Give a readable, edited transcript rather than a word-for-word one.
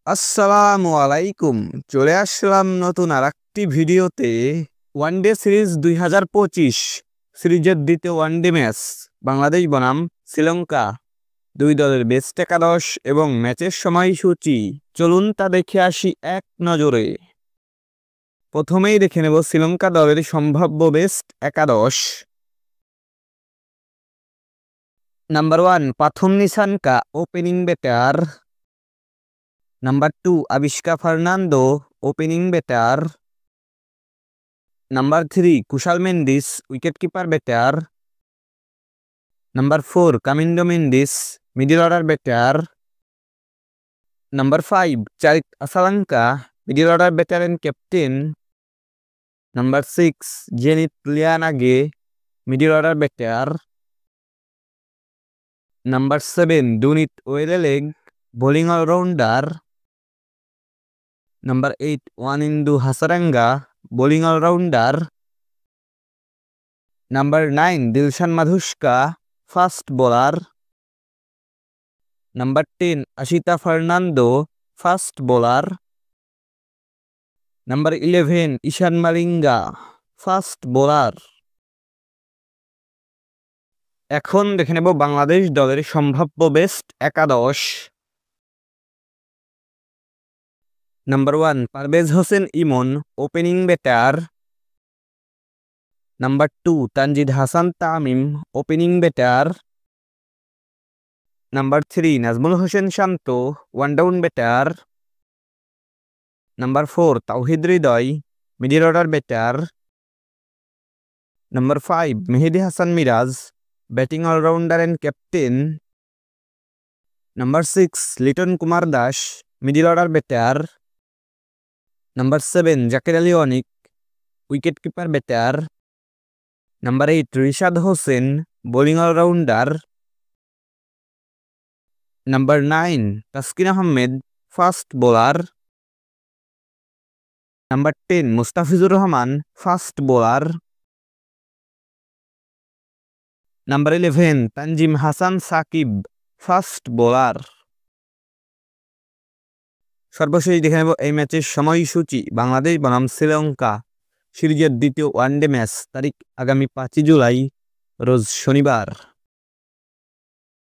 আসসালামু আলাইকুম। চলে আসলাম নতুন আরেকটি ভিডিওতে। ওয়ানডে সিরিজ 2025 সিরিজের দ্বিতীয় ওয়ানডে ম্যাচ বাংলাদেশ বনাম শ্রীলঙ্কা, দুই দলের বেস্ট একাদশ এবং ম্যাচের সময়সূচি চলুন তা দেখে আসি এক নজরে। প্রথমেই দেখে নেব শ্রীলঙ্কা দলের সম্ভাব্য বেস্ট একাদশ। Number 1 Pathum Nissanka, opening batter. Number 2 Avishka Fernando, opening batter. Number 3 Kusal Mendis, wicket keeper batter. Number 4 Kamindu Mendis, middle order batter. Number 5 Charith Asalanka, middle order batter and captain. Number 6 Janith Liyanage, middle order batter. Number 7 Dunith Wellalage, bowling allrounder. Number 8 Wanindu Hasaranga, bowling allrounder. Number 9 Dilshan Madushanka, fast bowler. Number 10 Asitha Fernando, fast bowler. Number 11 Eshan Malinga, fast bowler. এখন দেখে নেব বাংলাদেশ দলের সম্ভাব্য best একাদশ। Number 1 Parvez Hossain Emon, opening batter. Number 2 Tanzid Hasan Tamim, opening batter. Number 3 Najmul Hossain Shanto, one down batter. Number 4 Towhid Hridoy, middle order batter. Number 5 Mehidy Hasan Miraz, batting allrounder and captain. Number 6 Liton Kumar Das, middle order batter. Number 7 Jaker Ali Anik, wicket keeper batter. Number 8 Rishad Hossain, bowling allrounder. Number 9 Taskin Ahmed, fast bowler. Number 10 Mustafizur Rahman, fast bowler. Number 11 Tanzim Hasan Sakib, fast bowler. সর্বশেষ দেখে নেব এই ম্যাচের সময়সূচি। বাংলাদেশ বনাম শ্রীলঙ্কা সিরিজের দ্বিতীয় one day match, তারিখ আগামী 5 জুলাই, রোজ শনিবার।